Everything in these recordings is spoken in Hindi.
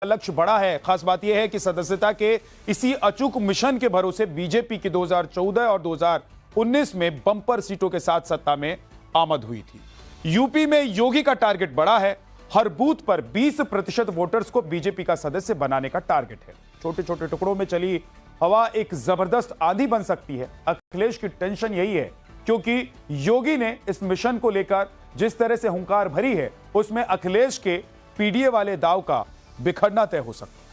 लक्ष्य बड़ा है। खास बात यह है कि सदस्यता के इसी अचूक मिशन के भरोसे बीजेपी की 2014 और 2019 में बम्पर सीटों के साथ सत्ता में आमद हुई थी। यूपी में योगी का टारगेट बड़ा है। हर बूथ पर 20% वोटर्स को बीजेपी का सदस्य बनाने का टारगेट है। छोटे छोटे टुकड़ों में चली हवा एक जबरदस्त आंधी बन सकती है। अखिलेश की टेंशन यही है, क्योंकि योगी ने इस मिशन को लेकर जिस तरह से हुंकार भरी है, उसमें अखिलेश के पीडीए वाले दांव का बिखरना तय हो सकता है।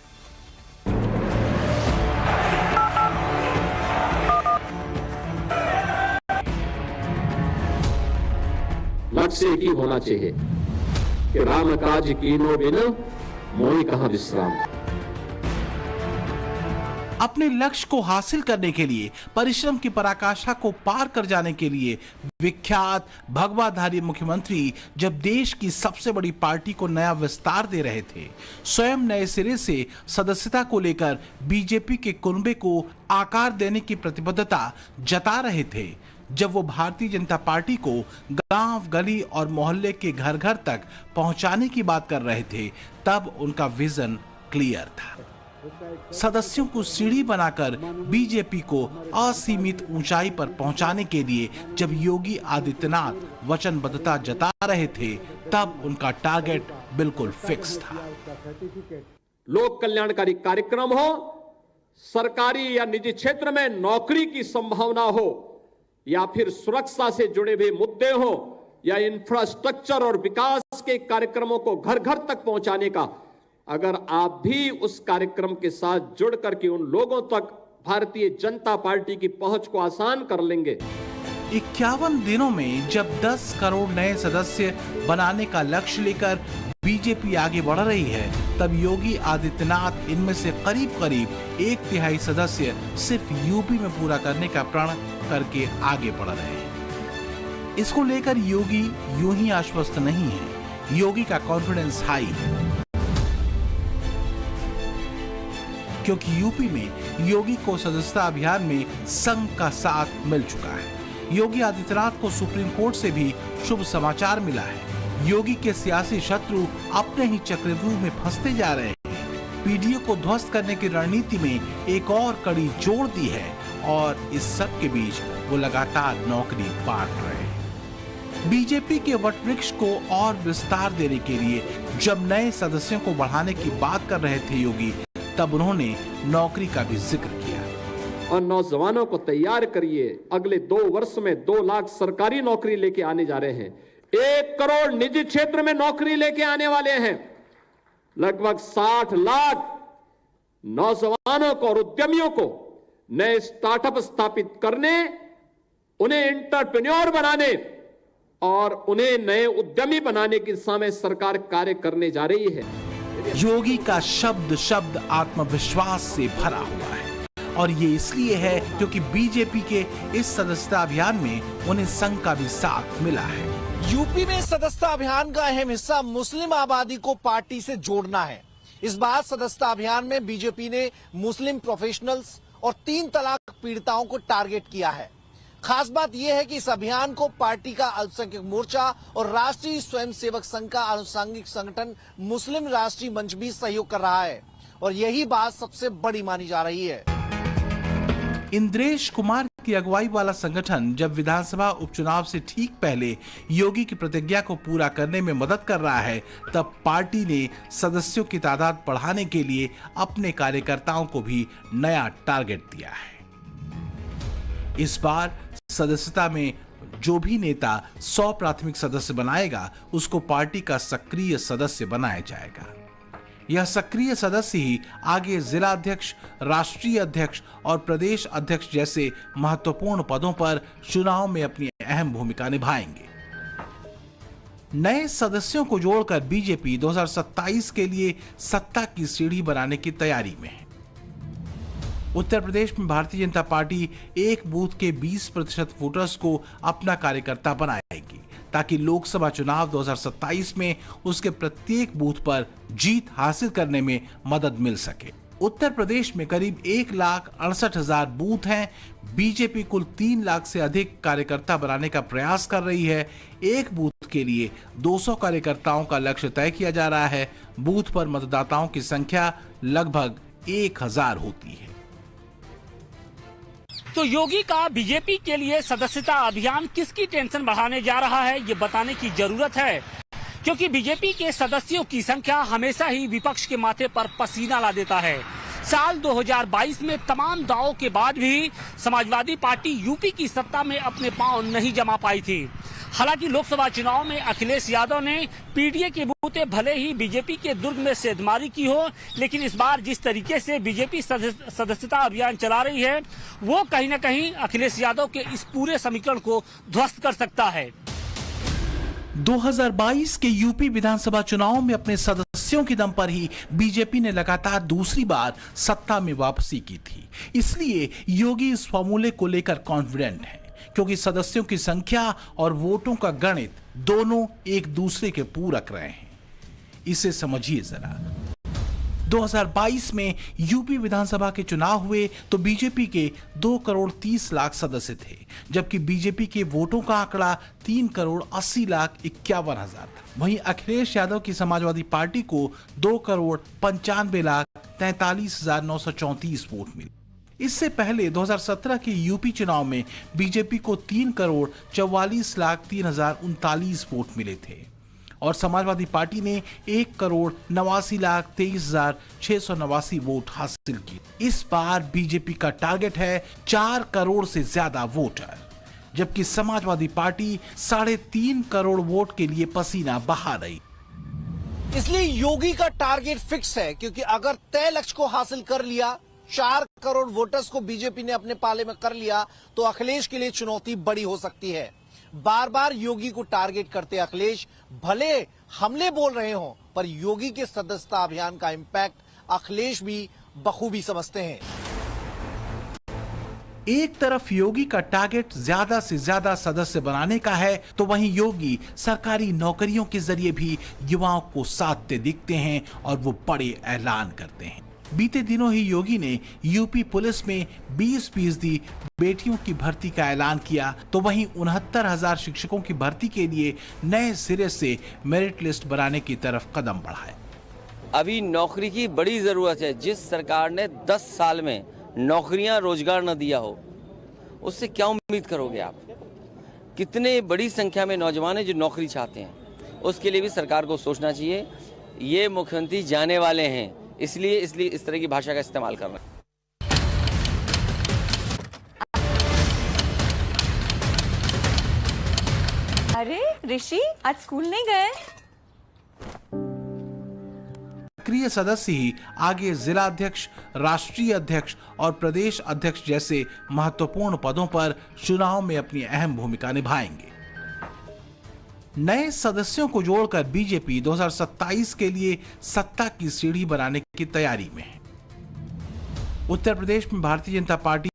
लक्ष्य एक ही होना चाहिए कि राम काज कीनो बिन मोहि कहां विश्राम। अपने लक्ष्य को हासिल करने के लिए, परिश्रम की पराकाष्ठा को पार कर जाने के लिए विख्यात भगवाधारी मुख्यमंत्री जब देश की सबसे बड़ी पार्टी को नया विस्तार दे रहे थे, स्वयं नए सिरे से सदस्यता को लेकर बीजेपी के कुनबे को आकार देने की प्रतिबद्धता जता रहे थे, जब वो भारतीय जनता पार्टी को गांव, गली और मोहल्ले के घर घर तक पहुंचाने की बात कर रहे थे, तब उनका विजन क्लियर था। सदस्यों को सीढ़ी बनाकर बीजेपी को असीमित ऊंचाई पर पहुंचाने के लिए जब योगी आदित्यनाथ वचनबद्धता जता रहे थे, तब उनका टारगेट बिल्कुल फिक्स था। लोक कल्याणकारी कार्यक्रम हो, सरकारी या निजी क्षेत्र में नौकरी की संभावना हो, या फिर सुरक्षा से जुड़े हुए मुद्दे हो, या इंफ्रास्ट्रक्चर और विकास के कार्यक्रमों को घर घर तक पहुंचाने का, अगर आप भी उस कार्यक्रम के साथ जुड़ करके उन लोगों तक भारतीय जनता पार्टी की पहुंच को आसान कर लेंगे। 51 दिनों में जब 10 करोड़ नए सदस्य बनाने का लक्ष्य लेकर बीजेपी आगे बढ़ रही है, तब योगी आदित्यनाथ इनमें से करीब करीब 1/3 सदस्य सिर्फ यूपी में पूरा करने का प्रण करके आगे बढ़ रहे हैं। इसको लेकर योगी यूं ही आश्वस्त नहीं है। योगी का कॉन्फिडेंस हाई है, क्योंकि यूपी में योगी को सदस्यता अभियान में संघ का साथ मिल चुका है। योगी आदित्यनाथ को सुप्रीम कोर्ट से भी शुभ समाचार मिला है। योगी के सियासी शत्रु अपने ही चक्रव्यूह में फंसते जा रहे हैं। पीडीए को ध्वस्त करने की रणनीति में एक और कड़ी जोड़ दी है, और इस सब के बीच वो लगातार नौकरी बांट रहे हैं। बीजेपी के वटवृक्ष को और विस्तार देने के लिए जब नए सदस्यों को बढ़ाने की बात कर रहे थे योगी, तब उन्होंने नौकरी का भी जिक्र किया। और नौजवानों को तैयार करिए, अगले 2 वर्ष में 2 लाख सरकारी नौकरी लेके आने जा रहे हैं, 1 करोड़ निजी क्षेत्र में नौकरी लेके आने वाले हैं, लगभग 60 लाख नौजवानों को और उद्यमियों को नए स्टार्टअप स्थापित करने, उन्हें एंटरप्रेन्योर बनाने और उन्हें नए उद्यमी बनाने की दिशा में सरकार कार्य करने जा रही है। योगी का शब्द शब्द आत्मविश्वास से भरा हुआ है, और ये इसलिए है क्योंकि बीजेपी के इस सदस्यता अभियान में उन्हें संघ का भी साथ मिला है। यूपी में सदस्यता अभियान का अहम हिस्सा मुस्लिम आबादी को पार्टी से जोड़ना है। इस बार सदस्यता अभियान में बीजेपी ने मुस्लिम प्रोफेशनल्स और 3 तलाक पीड़िताओं को टारगेट किया है। खास बात यह है कि इस अभियान को पार्टी का अल्पसंख्यक मोर्चा और राष्ट्रीय स्वयंसेवक संघ का आनुषंगिक संगठन मुस्लिम राष्ट्रीय मंच भी सहयोग कर रहा है, और यही बात सबसे बड़ी मानी जा रही है। इंद्रेश कुमार की अगुवाई वाला संगठन जब विधानसभा उपचुनाव से ठीक पहले योगी की प्रतिज्ञा को पूरा करने में मदद कर रहा है, तब पार्टी ने सदस्यों की तादाद बढ़ाने के लिए अपने कार्यकर्ताओं को भी नया टारगेट दिया है। इस बार सदस्यता में जो भी नेता 100 प्राथमिक सदस्य बनाएगा, उसको पार्टी का सक्रिय सदस्य बनाया जाएगा। यह सक्रिय सदस्य ही आगे जिला अध्यक्ष, राष्ट्रीय अध्यक्ष और प्रदेश अध्यक्ष जैसे महत्वपूर्ण पदों पर चुनाव में अपनी अहम भूमिका निभाएंगे। नए सदस्यों को जोड़कर बीजेपी 2027 के लिए सत्ता की सीढ़ी बनाने की तैयारी में है। उत्तर प्रदेश में भारतीय जनता पार्टी एक बूथ के 20% वोटर्स को अपना कार्यकर्ता बनाएगी, ताकि लोकसभा चुनाव 2027 में उसके प्रत्येक बूथ पर जीत हासिल करने में मदद मिल सके। उत्तर प्रदेश में करीब 1,68,000 बूथ हैं। बीजेपी कुल 3 लाख से अधिक कार्यकर्ता बनाने का प्रयास कर रही है। एक बूथ इसके लिए 200 कार्यकर्ताओं का लक्ष्य तय किया जा रहा है। बूथ पर मतदाताओं की संख्या लगभग 1000 होती है। तो योगी का बीजेपी के लिए सदस्यता अभियान किसकी टेंशन बढ़ाने जा रहा है, ये बताने की जरूरत है, क्योंकि बीजेपी के सदस्यों की संख्या हमेशा ही विपक्ष के माथे पर पसीना ला देता है। साल 2022 में तमाम दावों के बाद भी समाजवादी पार्टी यूपी की सत्ता में अपने पांव नहीं जमा पाई थी। हालांकि लोकसभा चुनाव में अखिलेश यादव ने पीडीए के बूते भले ही बीजेपी के दुर्ग में सेंधमारी की हो, लेकिन इस बार जिस तरीके से बीजेपी सदस्यता अभियान चला रही है, वो कहीं न कहीं अखिलेश यादव के इस पूरे समीकरण को ध्वस्त कर सकता है। 2022 के यूपी विधानसभा चुनाव में अपने सदस्यों के दम पर ही बीजेपी ने लगातार दूसरी बार सत्ता में वापसी की थी। इसलिए योगी इस फॉर्मूले को लेकर कॉन्फिडेंट है, क्योंकि सदस्यों की संख्या और वोटों का गणित दोनों एक दूसरे के पूरक रहे हैं। इसे समझिए जरा। 2022 में यूपी विधानसभा के चुनाव हुए तो बीजेपी के 2 करोड़ 30 लाख सदस्य थे, जबकि बीजेपी के वोटों का आंकड़ा 3 करोड़ 80 लाख 51 हजार था। वहीं अखिलेश यादव की समाजवादी पार्टी को 2 करोड़ 95 लाख 43 हजार 934 वोट मिले। इससे पहले 2017 के यूपी चुनाव में बीजेपी को 3 करोड़ 44 लाख 3 हजार 39 वोट मिले थे और समाजवादी पार्टी ने 1 करोड़ 89 लाख 23 हजार 689 वोट हासिल किए। इस बार बीजेपी का टारगेट है 4 करोड़ से ज्यादा वोटर, जबकि समाजवादी पार्टी 3.5 करोड़ वोट के लिए पसीना बहा रही। इसलिए योगी का टारगेट फिक्स है, क्योंकि अगर तय लक्ष्य को हासिल कर लिया, 4 करोड़ वोटर्स को बीजेपी ने अपने पाले में कर लिया, तो अखिलेश के लिए चुनौती बड़ी हो सकती है। बार बार योगी को टारगेट करते अखिलेश भले हमले बोल रहे हों, पर योगी के सदस्यता अभियान का इंपैक्ट अखिलेश भी बखूबी समझते हैं। एक तरफ योगी का टारगेट ज्यादा से ज्यादा सदस्य बनाने का है, तो वहीं योगी सरकारी नौकरियों के जरिए भी युवाओं को साधते दिखते हैं और वो बड़े ऐलान करते हैं। बीते दिनों ही योगी ने यूपी पुलिस में 20% बेटियों की भर्ती का ऐलान किया, तो वहीं 69,000 शिक्षकों की भर्ती के लिए नए सिरे से मेरिट लिस्ट बनाने की तरफ कदम बढ़ाए। अभी नौकरी की बड़ी जरूरत है। जिस सरकार ने 10 साल में नौकरियां रोजगार न दिया हो, उससे क्या उम्मीद करोगे आप? कितने बड़ी संख्या में नौजवान हैं जो नौकरी चाहते हैं, उसके लिए भी सरकार को सोचना चाहिए। ये मुख्यमंत्री जाने वाले हैं, इसलिए इस तरह की भाषा का इस्तेमाल करना। अरे ऋषि, आज स्कूल नहीं गए? सक्रिय सदस्य ही आगे जिला अध्यक्ष, राष्ट्रीय अध्यक्ष और प्रदेश अध्यक्ष जैसे महत्वपूर्ण पदों पर चुनाव में अपनी अहम भूमिका निभाएंगे। नए सदस्यों को जोड़कर बीजेपी 2027 के लिए सत्ता की सीढ़ी बनाने की तैयारी में है। उत्तर प्रदेश में भारतीय जनता पार्टी